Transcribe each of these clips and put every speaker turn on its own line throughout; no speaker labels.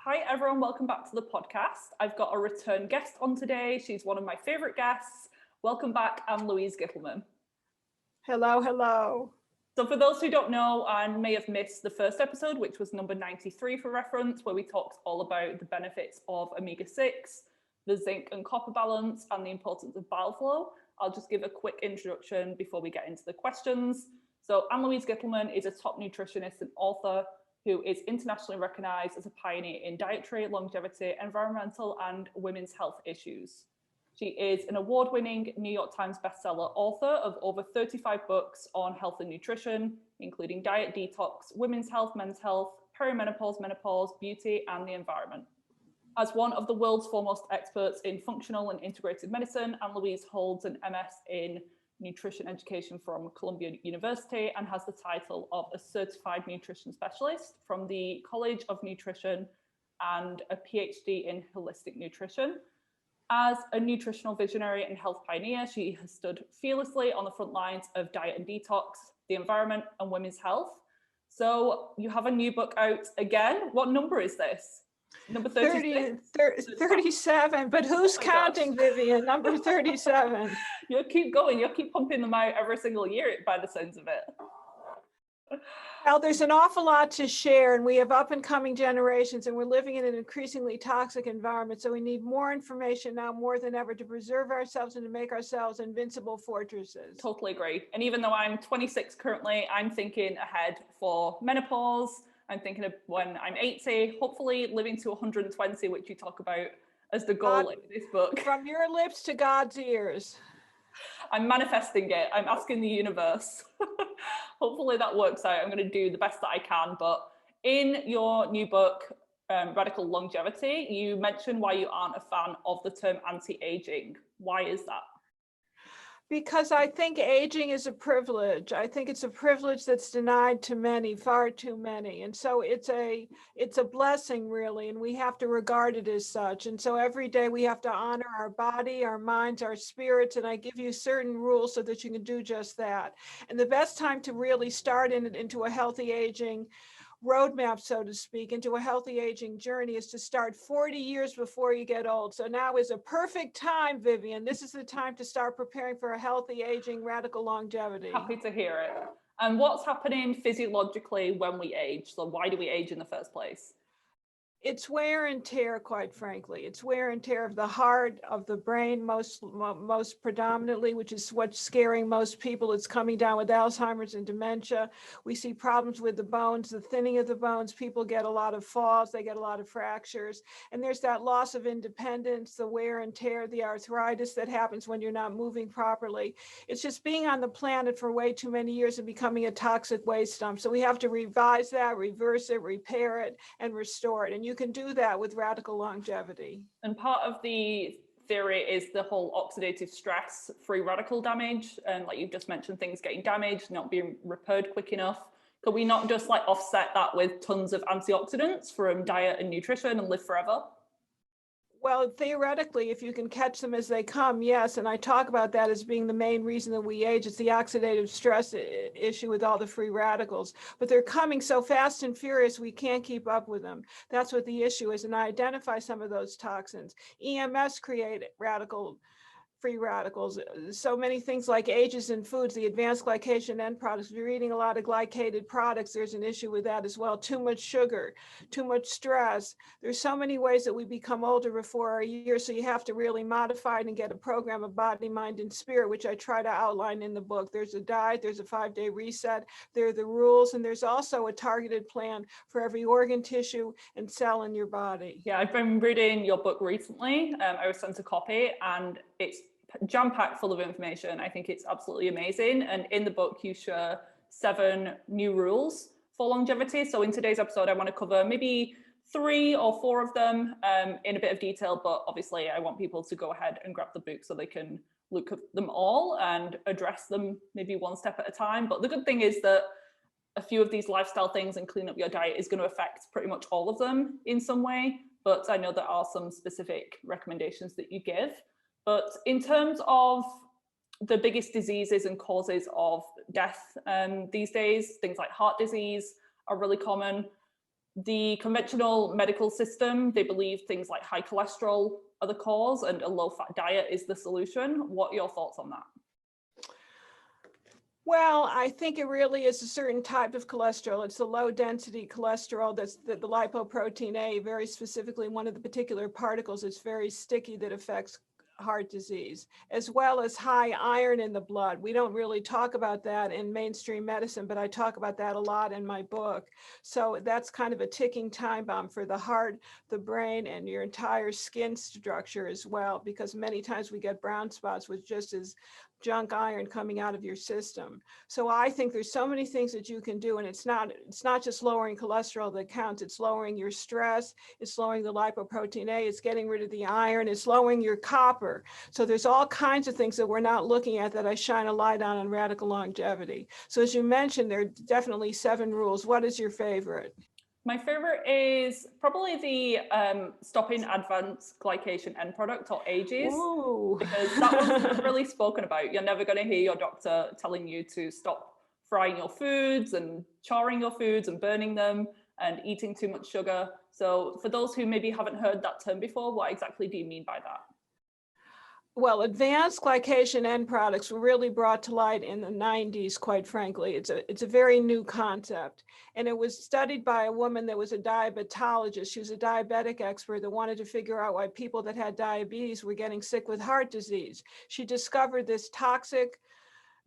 Hi everyone, welcome back to the podcast. I've got a return guest on today. She's one of my favorite guests. Welcome back, I'm Louise Gittleman.
Hello, hello.
So for those who don't know and may have missed the first episode, which was number 93 for reference, where we talked all about the benefits of omega-6, the zinc and copper balance, and the importance of bile flow, I'll just give a quick introduction before we get into the questions. So I'm Louise Gittleman, is a top nutritionist and author who is internationally recognized as a pioneer in dietary, longevity, environmental, and women's health issues. She is an award-winning New York Times bestseller author of over 35 books on health and nutrition, including diet, detox, women's health, men's health, perimenopause, menopause, beauty, and the environment. As one of the world's foremost experts in functional and integrative medicine, Anne Louise holds an MS in nutrition education from Columbia University and has the title of a certified nutrition specialist from the College of Nutrition and a Ph.D. in holistic nutrition. As a nutritional visionary and health pioneer, she has stood fearlessly on the front lines of diet and detox, the environment, and women's health. So you have a new book out again. What number is this? Number
37, but who's counting, Vivian? Number 37.
You'll keep going. You'll keep pumping them out every single year by the sounds of it.
Well, there's an awful lot to share, and we have up and coming generations, and we're living in an increasingly toxic environment. So we need more information now more than ever to preserve ourselves and to make ourselves invincible fortresses.
Totally agree. And even though I'm 26 currently, I'm thinking ahead for menopause. I'm thinking of when I'm 80, hopefully living to 120, which you talk about as the goal in this book.
From your lips to God's ears.
I'm manifesting it. I'm asking the universe. Hopefully that works out. I'm going to do the best that I can. But in your new book, Radical Longevity, you mentioned why you aren't a fan of the term anti-aging. Why is that?
Because I think aging is a privilege. I think it's a privilege that's denied to many, far too many. And so it's a blessing, really, and we have to regard it as such. And so every day we have to honor our body, our minds, our spirits, and I give you certain rules so that you can do just that. And the best time to really start into a healthy aging roadmap, so to speak, into a healthy aging journey is to start 40 years before you get old. So now is a perfect time, Vivian. This is the time to start preparing for a healthy aging, radical longevity.
Happy to hear it. And what's happening physiologically when we age? So why do we age in the first place?
It's wear and tear, quite frankly. It's wear and tear of the heart, of the brain, most predominantly, which is what's scaring most people. It's coming down with Alzheimer's and dementia. We see problems with the bones, the thinning of the bones. People get a lot of falls, they get a lot of fractures. And there's that loss of independence, the wear and tear, the arthritis that happens when you're not moving properly. It's just being on the planet for way too many years and becoming a toxic waste dump. So we have to revise that, reverse it, repair it, and restore it. And you can do that with radical longevity.
And part of the theory is the whole oxidative stress, free radical damage. And like you've just mentioned, things getting damaged, not being repaired quick enough. Could we not just like offset that with tons of antioxidants from diet and nutrition and live forever?
Well, theoretically, if you can catch them as they come, yes. And I talk about that as being the main reason that we age. It's the oxidative stress issue with all the free radicals. But they're coming so fast and furious, we can't keep up with them. That's what the issue is. And I identify some of those toxins. EMS create free radicals. So many things like ages in foods, the Advancedglycation End Products. If you're eating a lot of glycated products, there's an issue with that as well. Too much sugar, too much stress. There's so many ways that we become older before our years. So you have to really modify it and get a program of body, mind, and spirit, which I try to outline in the book. There's a diet, there's a 5-day reset, there are the rules, and there's also a targeted plan for every organ, tissue, and cell in your body.
Yeah, I've been reading your book recently. I was sent a copy and it's jam-packed full of information. I think it's absolutely amazing. And in the book, you share 7 new rules for longevity. So in today's episode, I want to cover maybe 3 or 4 of them in a bit of detail, but obviously I want people to go ahead and grab the book so they can look at them all and address them maybe one step at a time. But the good thing is that a few of these lifestyle things and clean up your diet is going to affect pretty much all of them in some way. But I know there are some specific recommendations that you give. But in terms of the biggest diseases and causes of death these days, things like heart disease are really common. The conventional medical system, they believe things like high cholesterol are the cause and a low-fat diet is the solution. What are your thoughts on that?
Well, I think it really is a certain type of cholesterol. It's the low density cholesterol that's the lipoprotein A, very specifically one of the particular particles. It's very sticky that affects heart disease, as well as high iron in the blood. We don't really talk about that in mainstream medicine, but I talk about that a lot in my book. So that's kind of a ticking time bomb for the heart, the brain, and your entire skin structure as well, because many times we get brown spots with just as junk iron coming out of your system. So I think there's so many things that you can do, and it's not just lowering cholesterol that counts. It's lowering your stress, it's lowering the lipoprotein A, it's getting rid of the iron, it's lowering your copper. So there's all kinds of things that we're not looking at that I shine a light on radical longevity. So as you mentioned, there are definitely 7 rules. What is your favorite?
My favorite is probably the stopping advanced glycation end product, or AGEs.
Ooh.
Because that wasn't really spoken about. You're never going to hear your doctor telling you to stop frying your foods and charring your foods and burning them and eating too much sugar. So for those who maybe haven't heard that term before, what exactly do you mean by that?
Well, advanced glycation end products were really brought to light in the 90s, quite frankly. It's a very new concept. And it was studied by a woman that was a diabetologist. She was a diabetic expert that wanted to figure out why people that had diabetes were getting sick with heart disease. She discovered this toxic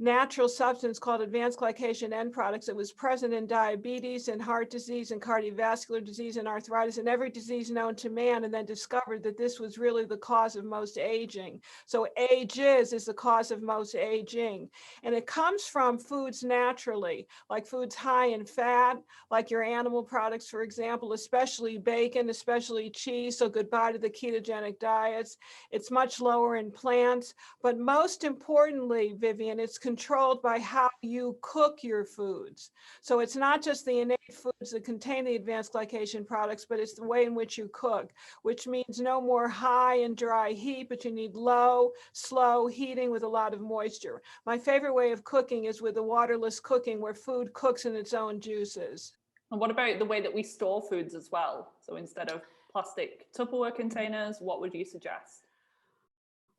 natural substance called advanced glycation end products. It was present in diabetes and heart disease and cardiovascular disease and arthritis and every disease known to man, and then discovered that this was really the cause of most aging. So ages is the cause of most aging. And it comes from foods naturally, like foods high in fat, like your animal products, for example, especially bacon, especially cheese. So goodbye to the ketogenic diets. It's much lower in plants. But most importantly, Vivian, it's controlled by how you cook your foods. So it's not just the innate foods that contain the advanced glycation products, but it's the way in which you cook, which means no more high and dry heat, but you need low, slow heating with a lot of moisture. My favorite way of cooking is with a waterless cooking, where food cooks in its own juices.
And what about the way that we store foods as well? So instead of plastic Tupperware containers, what would you suggest?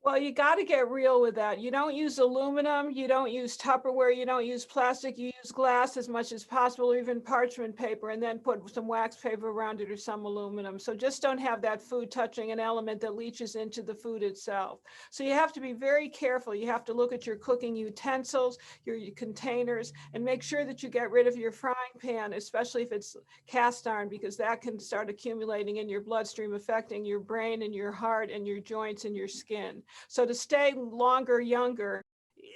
Well, you got to get real with that. You don't use aluminum, you don't use Tupperware, you don't use plastic, you use glass as much as possible, or even parchment paper, and then put some wax paper around it or some aluminum. So just don't have that food touching an element that leaches into the food itself. So you have to be very careful. You have to look at your cooking utensils, your containers, and make sure that you get rid of your frying pan, especially if it's cast iron, because that can start accumulating in your bloodstream, affecting your brain and your heart and your joints and your skin. So to stay longer, younger,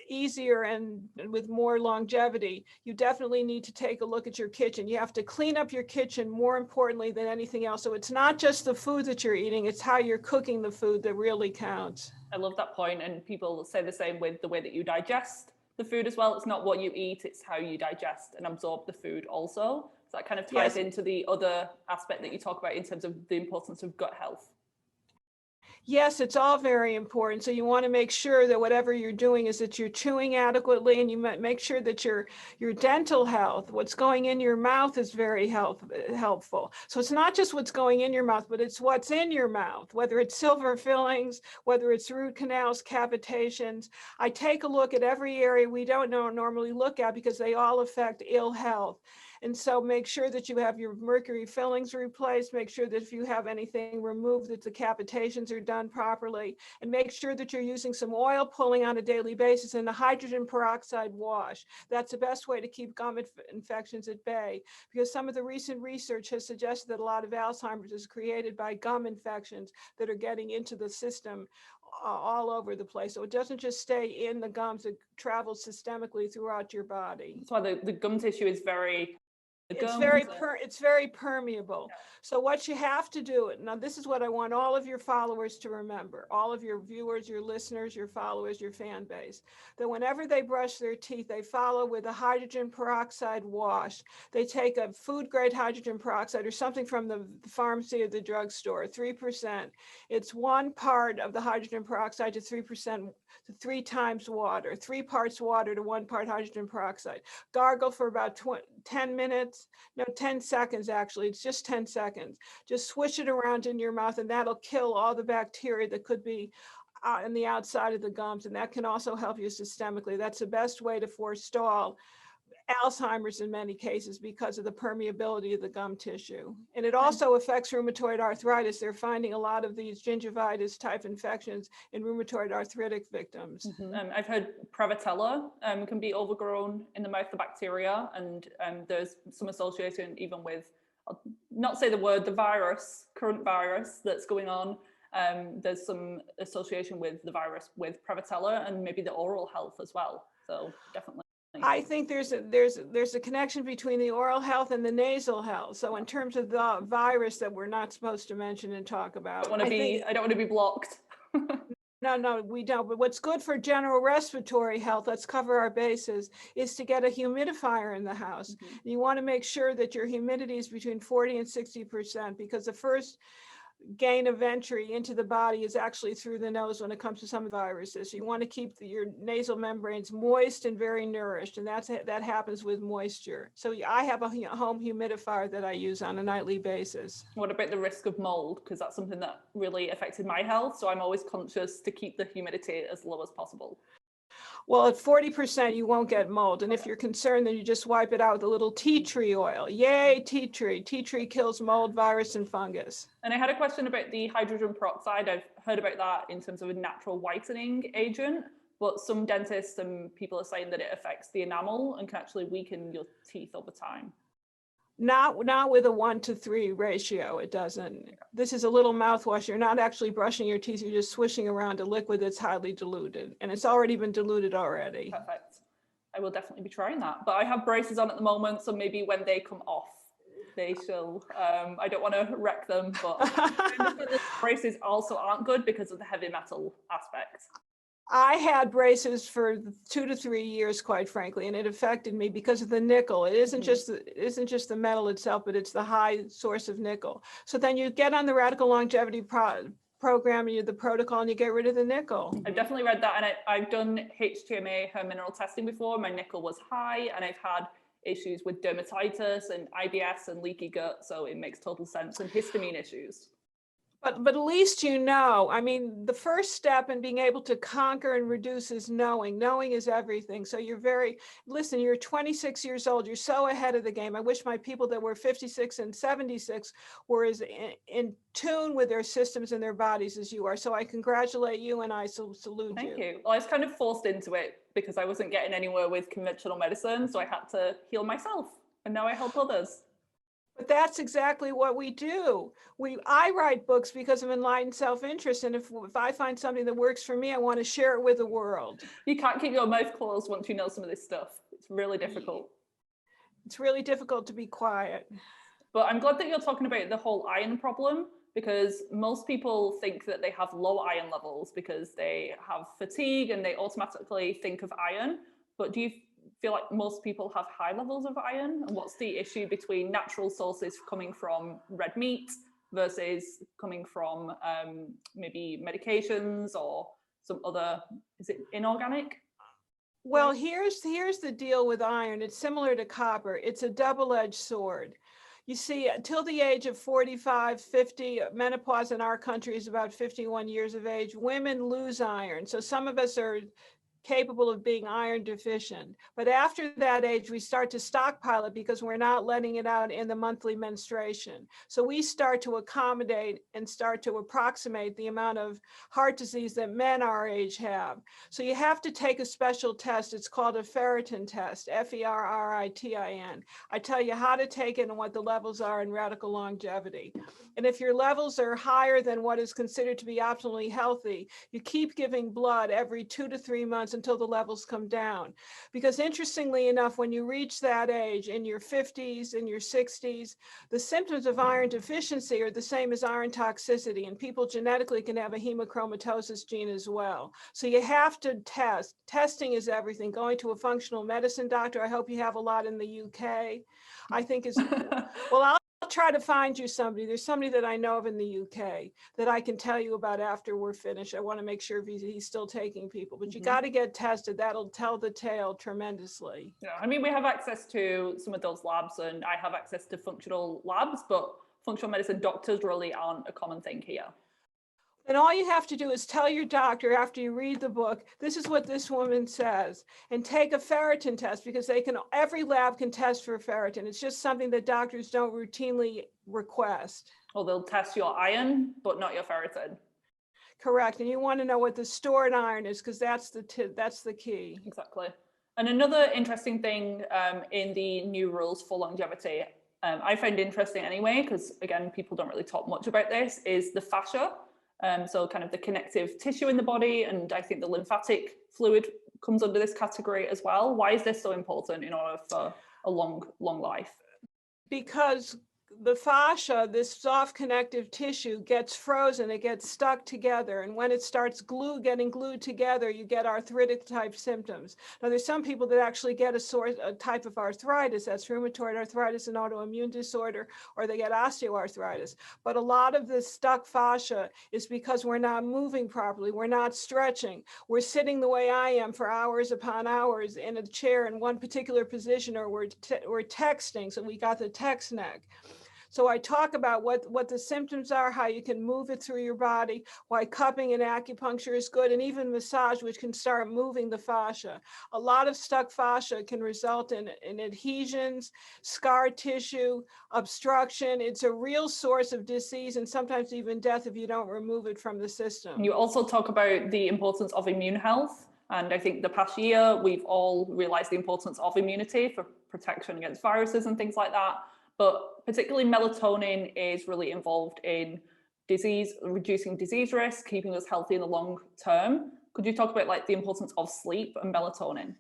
easier, and with more longevity, you definitely need to take a look at your kitchen. You have to clean up your kitchen more importantly than anything else. So it's not just the food that you're eating, it's how you're cooking the food that really counts.
I love that point, and people say the same with the way that you digest the food as well. It's not what you eat, it's how you digest and absorb the food also. So that kind of ties into the other aspect that you talk about in terms of the importance of gut health.
Yes, it's all very important. So you want to make sure that whatever you're doing is that you're chewing adequately, and you make sure that your dental health, what's going in your mouth, is very helpful. So it's not just what's going in your mouth, but it's what's in your mouth, whether it's silver fillings, whether it's root canals, cavitations. I take a look at every area we don't normally look at because they all affect ill health. And so make sure that you have your mercury fillings replaced, make sure that if you have anything removed, that the cavitations are done properly, and make sure that you're using some oil pulling on a daily basis and a hydrogen peroxide wash. That's the best way to keep gum infections at bay, because some of the recent research has suggested that a lot of Alzheimer's is created by gum infections that are getting into the system all over the place. So it doesn't just stay in the gums, it travels systemically throughout your body.
That's why the gum tissue is very...
It's very permeable. Yeah. So what you have to do, now this is what I want all of your followers to remember, all of your viewers, your listeners, your followers, your fan base, that whenever they brush their teeth, they follow with a hydrogen peroxide wash. They take a food grade hydrogen peroxide or something from the pharmacy or the drugstore, 3%. It's 1 part of the hydrogen peroxide to 3%, to 3 times water, 3 parts water to 1 part hydrogen peroxide. Gargle for about 10 minutes, no, 10 seconds, actually, it's just 10 seconds. Just swish it around in your mouth and that'll kill all the bacteria that could be on the outside of the gums. And that can also help you systemically. That's the best way to forestall Alzheimer's in many cases because of the permeability of the gum tissue. And it also affects rheumatoid arthritis. They're finding a lot of these gingivitis type infections in rheumatoid arthritic victims.
I've heard Prevotella can be overgrown in the mouth, the bacteria, and there's some association even with, I'll not say the word, the virus, current virus that's going on. There's some association with the virus with Prevotella and maybe the oral health as well. So definitely.
I think there's a connection between the oral health and the nasal health. So in terms of the virus that we're not supposed to mention and talk about,
I don't want to be blocked.
No, we don't. But what's good for general respiratory health, let's cover our bases, is to get a humidifier in the house. You want to make sure that your humidity is between 40 and 60%, because the first gain of entry into the body is actually through the nose when it comes to some viruses. You want to keep your nasal membranes moist and very nourished, and that happens with moisture. So I have a home humidifier that I use on a nightly basis.
What about the risk of mold? Because that's something that really affected my health. So I'm always conscious to keep the humidity as low as possible.
Well, at 40%, you won't get mold. And if you're concerned, then you just wipe it out with a little tea tree oil. Yay, tea tree. Tea tree kills mold, virus, and fungus.
And I had a question about the hydrogen peroxide. I've heard about that in terms of a natural whitening agent, but some dentists and people are saying that it affects the enamel and can actually weaken your teeth over time.
Not with a 1-to-3 ratio, it doesn't. This is a little mouthwash. You're not actually brushing your teeth, you're just swishing around a liquid that's highly diluted, and it's already been diluted already.
Perfect. I will definitely be trying that. But I have braces on at the moment, so maybe when they come off, they shall, I don't want to wreck them, but the braces also aren't good because of the heavy metal aspect.
I had braces for 2 to 3 years, quite frankly, and it affected me because of the nickel. It isn't just the metal itself, but it's the high source of nickel. So then you get on the radical longevity program, the protocol, and you get rid of the nickel.
I've definitely read that, and I've done HTMA, hair mineral testing before. My nickel was high, and I've had issues with dermatitis and IBS and leaky gut, so it makes total sense, and histamine issues.
But at least you know. I mean, the first step in being able to conquer and reduce is knowing. Knowing is everything. So listen, you're 26 years old. You're so ahead of the game. I wish my people that were 56 and 76 were as in tune with their systems and their bodies as you are. So I congratulate you and I salute you.
Thank you. Well, I was kind of forced into it because I wasn't getting anywhere with conventional medicine. So I had to heal myself. And now I help others.
But that's exactly what we do. I write books because of enlightened self-interest. And if I find something that works for me, I want to share it with the world.
You can't keep your mouth closed once you know some of this stuff. It's really difficult.
It's really difficult to be quiet.
But I'm glad that you're talking about the whole iron problem, because most people think that they have low iron levels because they have fatigue and they automatically think of iron. But do you feel like most people have high levels of iron? And what's the issue between natural sources coming from red meat versus coming from maybe medications or some other, is it inorganic?
Well, here's the deal with iron. It's similar to copper. It's a double-edged sword. You see, until the age of 45, 50, menopause in our country is about 51 years of age, women lose iron. So some of us are capable of being iron deficient. But after that age, we start to stockpile it because we're not letting it out in the monthly menstruation. So we start to accommodate and start to approximate the amount of heart disease that men our age have. So you have to take a special test. It's called a ferritin test, Ferritin. I tell you how to take it and what the levels are in radical longevity. And if your levels are higher than what is considered to be optimally healthy, you keep giving blood every 2 to 3 months until the levels come down. Because interestingly enough, when you reach that age in your 50s, in your 60s, the symptoms of iron deficiency are the same as iron toxicity, and people genetically can have a hemochromatosis gene as well. So you have to test. Testing is everything. Going to a functional medicine doctor, I hope you have a lot in the UK, I think is, well, I'll try to find you somebody. There's somebody that I know of in the UK that I can tell you about after we're finished. I want to make sure if he's still taking people, but you got to get tested. That'll tell the tale tremendously.
Yeah, I mean, we have access to some of those labs, and I have access to functional labs, but functional medicine doctors really aren't a common thing here.
And all you have to do is tell your doctor after you read the book, this is what this woman says, and take a ferritin test, because every lab can test for ferritin. It's just something that doctors don't routinely request.
Or they'll test your iron, but not your ferritin.
Correct. And you want to know what the stored iron is, because that's the key.
Exactly. And another interesting thing in the new rules for longevity, I found interesting anyway, because again, people don't really talk much about this, is the fascia. So kind of the connective tissue in the body, and I think the lymphatic fluid comes under this category as well. Why is this so important in order for a long life?
Because the fascia, this soft connective tissue, gets frozen, it gets stuck together. And when it starts getting glued together, you get arthritic type symptoms. Now, there's some people that actually get a type of arthritis, that's rheumatoid arthritis, an autoimmune disorder, or they get osteoarthritis. But a lot of this stuck fascia is because we're not moving properly, we're not stretching. We're sitting the way I am for hours upon hours in a chair in one particular position, or we're texting, so we got the text neck. So I talk about what the symptoms are, how you can move it through your body, why cupping and acupuncture is good, and even massage, which can start moving the fascia. A lot of stuck fascia can result in adhesions, scar tissue, obstruction. It's a real source of disease and sometimes even death if you don't remove it from the system.
You also talk about the importance of immune health. And I think the past year, we've all realized the importance of immunity for protection against viruses and things like that. But particularly melatonin is really involved in reducing disease risk, keeping us healthy in the long term. Could you talk about like the importance of sleep and melatonin?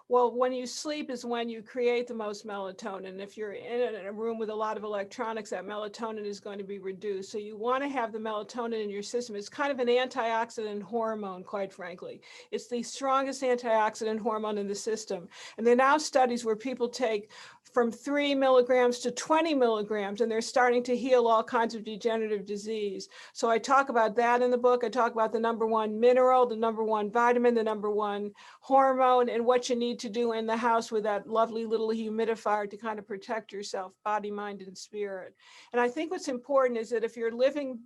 Well, when you sleep is when you create the most melatonin. If you're in a room with a lot of electronics, that melatonin is going to be reduced. So you want to have the melatonin in your system. It's kind of an antioxidant hormone, quite frankly. It's the strongest antioxidant hormone in the system. And there are now studies where people take from 3 milligrams to 20 milligrams, and they're starting to heal all kinds of degenerative disease. So I talk about that in the book. I talk about the #1 mineral, the #1 vitamin, the #1 hormone, and what you need to do in the house with that lovely little humidifier to kind of protect yourself, body, mind, and spirit. And I think what's important is that if you're living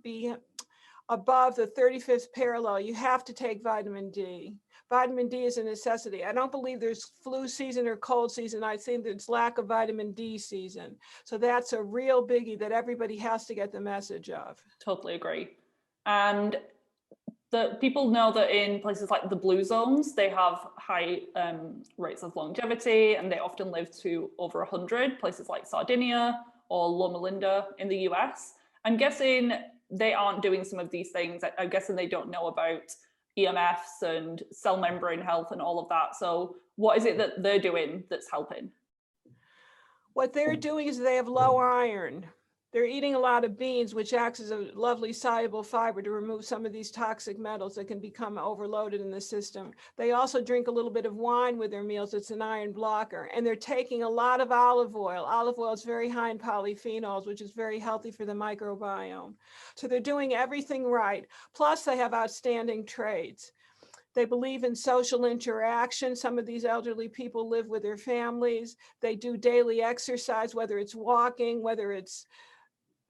above the 35th parallel, you have to take vitamin D. Vitamin D is a necessity. I don't believe there's flu season or cold season. I think there's lack of vitamin D season. So that's a real biggie that everybody has to get the message of.
Totally agree. And the people know that in places like the blue zones, they have high rates of longevity, and they often live to over 100, places like Sardinia or Loma Linda in the US. I'm guessing they aren't doing some of these things. I'm guessing they don't know about EMFs and cell membrane health and all of that. So what is it that they're doing that's helping?
What they're doing is they have low iron. They're eating a lot of beans, which acts as a lovely soluble fiber to remove some of these toxic metals that can become overloaded in the system. They also drink a little bit of wine with their meals. It's an iron blocker. And they're taking a lot of olive oil. Olive oil is very high in polyphenols, which is very healthy for the microbiome. So they're doing everything right. Plus, they have outstanding traits. They believe in social interaction. Some of these elderly people live with their families. They do daily exercise, whether it's walking, whether it's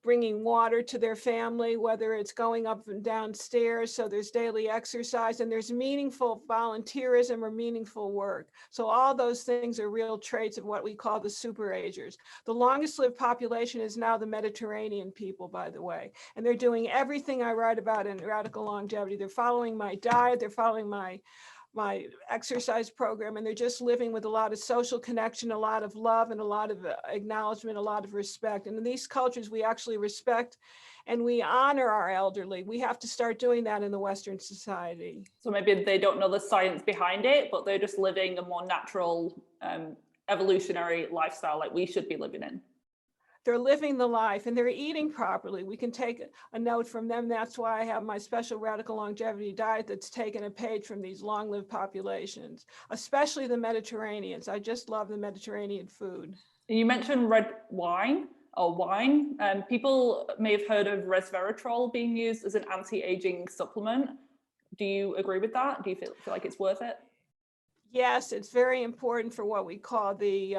bringing water to their family, whether it's going up and down stairs. So there's daily exercise, and there's meaningful volunteerism or meaningful work. So all those things are real traits of what we call the superagers. The longest lived population is now the Mediterranean people, by the way, and they're doing everything I write about in Radical Longevity. They're following my diet, they're following my exercise program, and they're just living with a lot of social connection, a lot of love, and a lot of acknowledgement, a lot of respect. And in these cultures, we actually respect and we honor our elderly. We have to start doing that in the Western society.
So maybe they don't know the science behind it, but they're just living a more natural, evolutionary lifestyle like we should be living in.
They're living the life and they're eating properly. We can take a note from them. That's why I have my special Radical Longevity diet that's taken a page from these long-lived populations, especially the Mediterraneans. I just love the Mediterranean food.
You mentioned red wine. or wine. People may have heard of resveratrol being used as an anti-aging supplement. Do you agree with that? Do you feel like it's worth it?
Yes, it's very important for what we call the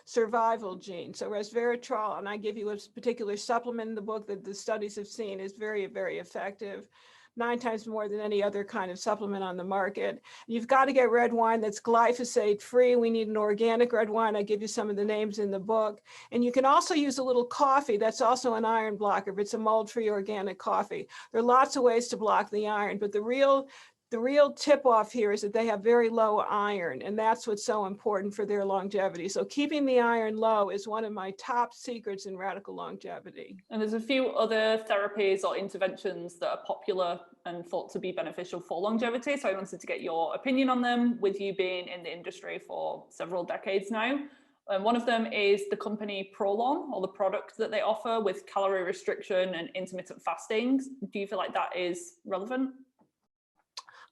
survival gene. So resveratrol, and I give you a particular supplement in the book that the studies have seen is very, very effective. 9 times more than any other kind of supplement on the market. You've got to get red wine that's glyphosate free. We need an organic red wine. I give you some of the names in the book. And you can also use a little coffee. That's also an iron blocker if it's a mold-free organic coffee. There are lots of ways to block the iron, but the real tip off here is that they have very low iron, and that's what's so important for their longevity. So keeping the iron low is one of my top secrets in radical longevity.
And there's a few other therapies or interventions that are popular and thought to be beneficial for longevity. So I wanted to get your opinion on them, with you being in the industry for several decades now. And one of them is the company Prolon, or the product that they offer with calorie restriction and intermittent fasting. Do you feel like that is relevant?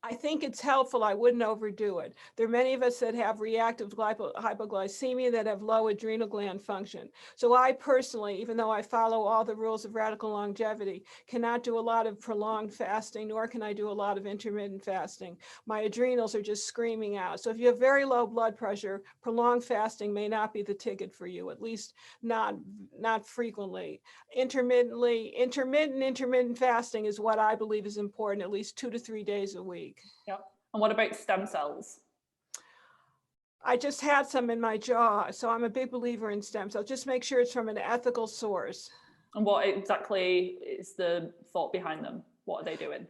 I think it's helpful. I wouldn't overdo it. There are many of us that have reactive hypoglycemia that have low adrenal gland function. So I personally, even though I follow all the rules of radical longevity, cannot do a lot of prolonged fasting, nor can I do a lot of intermittent fasting. My adrenals are just screaming out. So if you have very low blood pressure, prolonged fasting may not be the ticket for you, at least not frequently. Intermittent fasting is what I believe is important, at least 2 to 3 days a week.
Yeah. And what about stem cells?
I just had some in my jaw, so I'm a big believer in stem cells. Just make sure it's from an ethical source.
And what exactly is the thought behind them? What are they doing?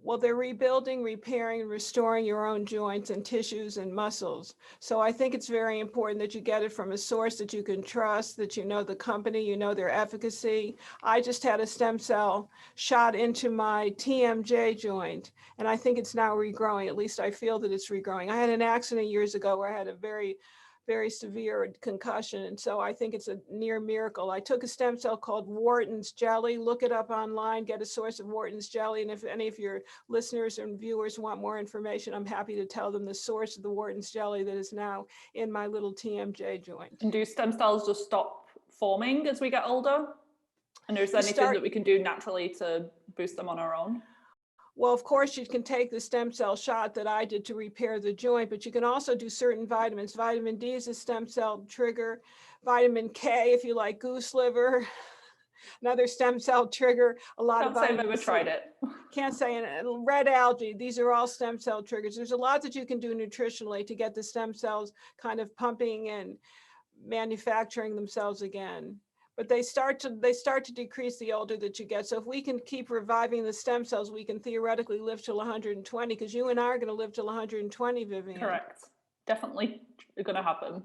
Well, they're rebuilding, repairing, and restoring your own joints and tissues and muscles. So I think it's very important that you get it from a source that you can trust, that you know the company, you know their efficacy. I just had a stem cell shot into my TMJ joint, and I think it's now regrowing. At least I feel that it's regrowing. I had an accident years ago where I had a very severe concussion. And so I think it's a near miracle. I took a stem cell called Wharton's jelly. Look it up online, get a source of Wharton's jelly. And if any of your listeners and viewers want more information, I'm happy to tell them the source of the Wharton's jelly that is now in my little TMJ joint.
And do stem cells just stop forming as we get older? And is there anything that we can do naturally to boost them on our own?
Well, of course, you can take the stem cell shot that I did to repair the joint, but you can also do certain vitamins. Vitamin D is a stem cell trigger. Vitamin K, if you like goose liver, another stem cell trigger. A lot of vitamins.
I've ever tried it.
Can't say it. Red algae, these are all stem cell triggers. There's a lot that you can do nutritionally to get the stem cells kind of pumping and manufacturing themselves again. But they start to decrease the older that you get. So if we can keep reviving the stem cells, we can theoretically live till 120, because you and I are going to live till 120, Vivian.
Correct. Definitely going to happen.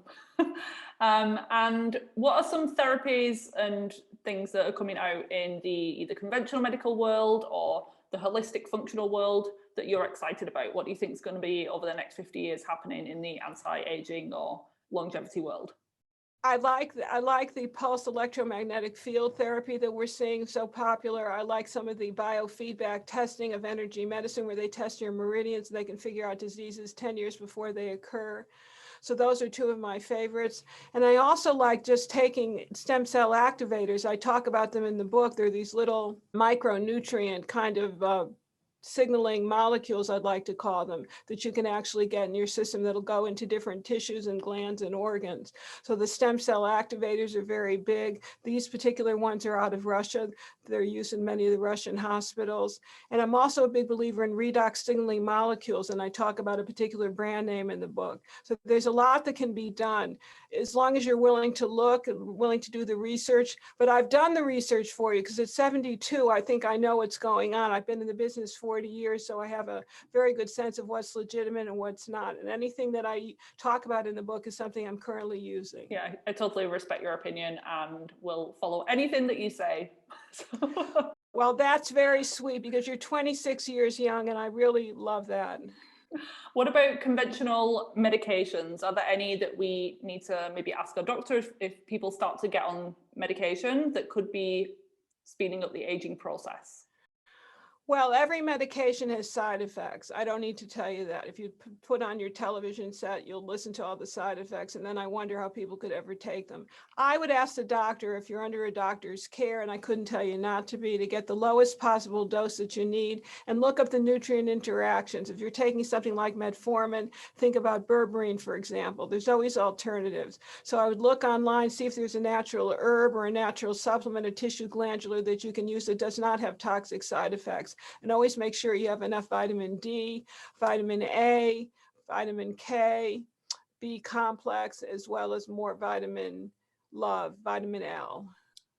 And what are some therapies and things that are coming out in the either conventional medical world or the holistic functional world that you're excited about? What do you think is going to be over the next 50 years happening in the anti-aging or longevity world?
I like the pulse electromagnetic field therapy that we're seeing so popular. I like some of the biofeedback testing of energy medicine, where they test your meridians and they can figure out diseases 10 years before they occur. So those are 2 of my favorites. And I also like just taking stem cell activators. I talk about them in the book. They're these little micronutrient kind of signaling molecules, I'd like to call them, that you can actually get in your system that'll go into different tissues and glands and organs. So the stem cell activators are very big. These particular ones are out of Russia. They're used in many of the Russian hospitals. And I'm also a big believer in redox signaling molecules, and I talk about a particular brand name in the book. So there's a lot that can be done, as long as you're willing to look and willing to do the research. But I've done the research for you, because at 72, I think I know what's going on. I've been in the business 40 years, so I have a very good sense of what's legitimate and what's not. And anything that I talk about in the book is something I'm currently using.
Yeah, I totally respect your opinion and will follow anything that you say.
Well, that's very sweet, because you're 26 years young, and I really love that.
What about conventional medications? Are there any that we need to maybe ask our doctor if people start to get on medication that could be speeding up the aging process?
Well, every medication has side effects. I don't need to tell you that. If you put on your television set, you'll listen to all the side effects, and then I wonder how people could ever take them. I would ask the doctor, if you're under a doctor's care, and I couldn't tell you not to be, to get the lowest possible dose that you need and look up the nutrient interactions. If you're taking something like metformin, think about berberine, for example. There's always alternatives. So I would look online, see if there's a natural herb or a natural supplement, a tissue glandular that you can use that does not have toxic side effects. And always make sure you have enough vitamin D, vitamin A, vitamin K, B complex, as well as more vitamin L.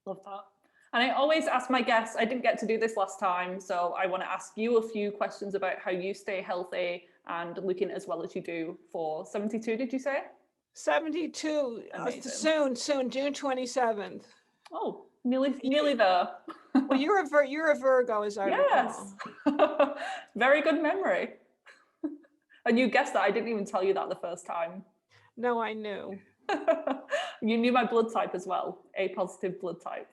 Love that. And I always ask my guests, I didn't get to do this last time, so I want to ask you a few questions about how you stay healthy and looking as well as you do for 72, did you say?
72, soon, June 27th.
Oh, nearly there.
Well, you're a Virgo, as I recall.
Yes. Very good memory. And you guessed that. I didn't even tell you that the first time.
No, I knew.
You knew my blood type as well, A positive blood type.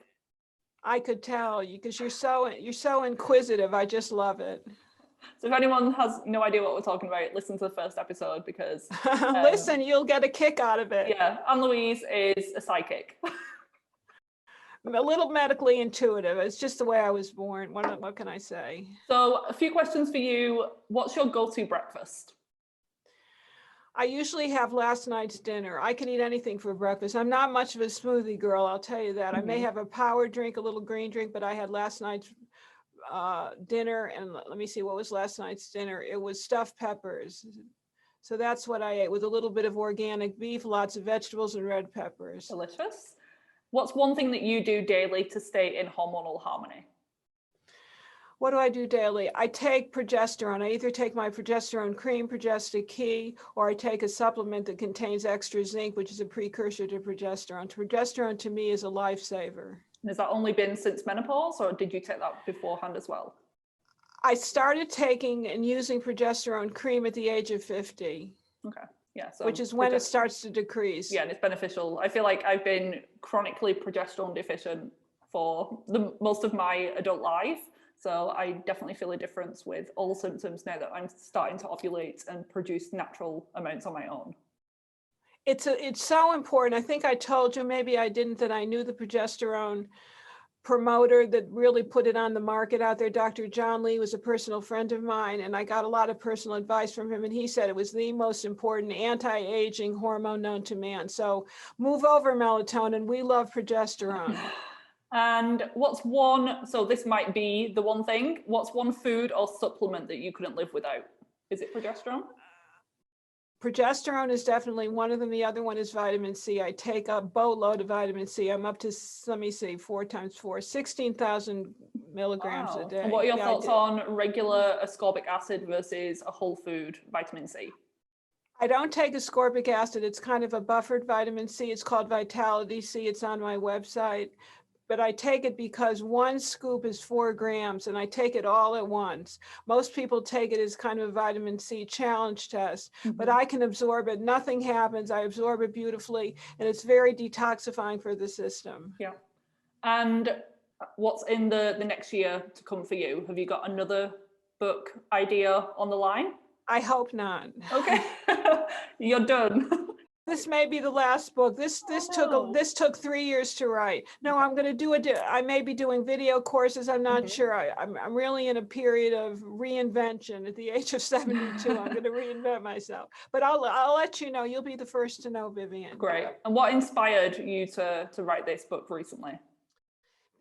I could tell you because you're so inquisitive. I just love it.
So if anyone has no idea what we're talking about, listen to the first episode because
listen, you'll get a kick out of it.
Yeah, and Louise is a psychic.
I'm a little medically intuitive. It's just the way I was born. What can I say?
So a few questions for you. What's your go-to breakfast?
I usually have last night's dinner. I can eat anything for breakfast. I'm not much of a smoothie girl, I'll tell you that. I may have a power drink, a little green drink, but I had last night's dinner. And let me see, what was last night's dinner? It was stuffed peppers. So that's what I ate with a little bit of organic beef, lots of vegetables and red peppers.
Delicious. What's one thing that you do daily to stay in hormonal harmony?
What do I do daily? I take progesterone. I either take my progesterone cream, Progesta-Key, or I take a supplement that contains extra zinc, which is a precursor to progesterone. Progesterone to me is a lifesaver.
Has that only been since menopause, or did you take that beforehand as well?
I started taking and using progesterone cream at the age of 50.
Okay. Yeah, so
which is when it starts to decrease.
Yeah, and it's beneficial. I feel like I've been chronically progesterone deficient for most of my adult life. So I definitely feel a difference with all the symptoms now that I'm starting to ovulate and produce natural amounts on my own.
It's so important. I think I told you, maybe I didn't, that I knew the progesterone promoter that really put it on the market out there. Dr. John Lee was a personal friend of mine, and I got a lot of personal advice from him, and he said it was the most important anti-aging hormone known to man. So move over, melatonin. We love progesterone.
And what's one, so this might be the one thing, what's one food or supplement that you couldn't live without? Is it progesterone?
Progesterone is definitely one of them. The other one is vitamin C. I take a boatload of vitamin C. I'm up to, let me see, 4 times 4, 16,000 milligrams a day.
And what are your thoughts on regular ascorbic acid versus a whole food vitamin C?
I don't take ascorbic acid. It's kind of a buffered vitamin C. It's called Vitality C. It's on my website. But I take it because 1 scoop is 4 grams, and I take it all at once. Most people take it as kind of a vitamin C challenge test, but I can absorb it. Nothing happens. I absorb it beautifully, and it's very detoxifying for the system.
Yeah. And what's in the next year to come for you? Have you got another book idea on the line?
I hope not.
Okay. You're done.
This may be the last book. This took 3 years to write. No, I'm going to do it. I may be doing video courses. I'm not sure. I'm really in a period of reinvention. At the age of 72, I'm going to reinvent myself. But I'll let you know. You'll be the first to know, Vivian.
Great. And what inspired you to write this book recently?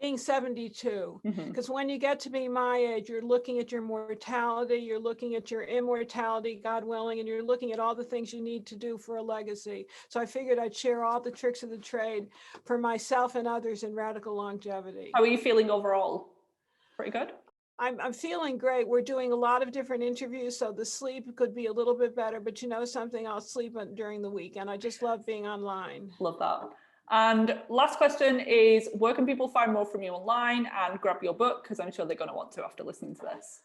Being 72, because when you get to be my age, you're looking at your mortality, you're looking at your immortality, God willing, and you're looking at all the things you need to do for a legacy. So I figured I'd share all the tricks of the trade for myself and others in radical longevity.
How are you feeling overall? Pretty good?
I'm feeling great. We're doing a lot of different interviews, so the sleep could be a little bit better, but you know something, I'll sleep during the weekend. I just love being online.
Love that. And last question is, where can people find more from you online and grab your book? Because I'm sure they're going to want to after listening to this.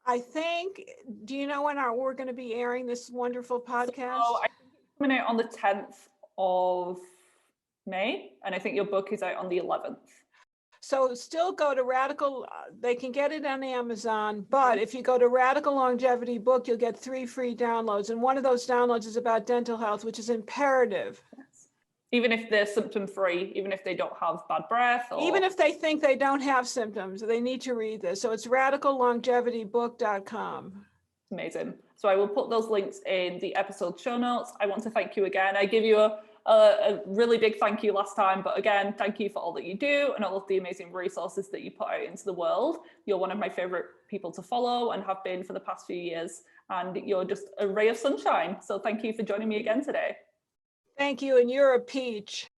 I think, do you know when we're going to be airing this wonderful podcast?
So I think it's coming out on the 10th of May, and I think your book is out on the 11th.
So still go to Radical, they can get it on Amazon, but if you go to Radical Longevity Book, you'll get 3 free downloads. And one of those downloads is about dental health, which is imperative.
Yes. Even if they're symptom free, even if they don't have bad breath, or
even if they think they don't have symptoms, they need to read this. So it's radicallongevitybook.com.
Amazing. So I will put those links in the episode show notes. I want to thank you again. I give you a really big thank you last time, but again, thank you for all that you do and all of the amazing resources that you put out into the world. You're one of my favorite people to follow and have been for the past few years, and you're just a ray of sunshine. So thank you for joining me again today.
Thank you, and you're a peach.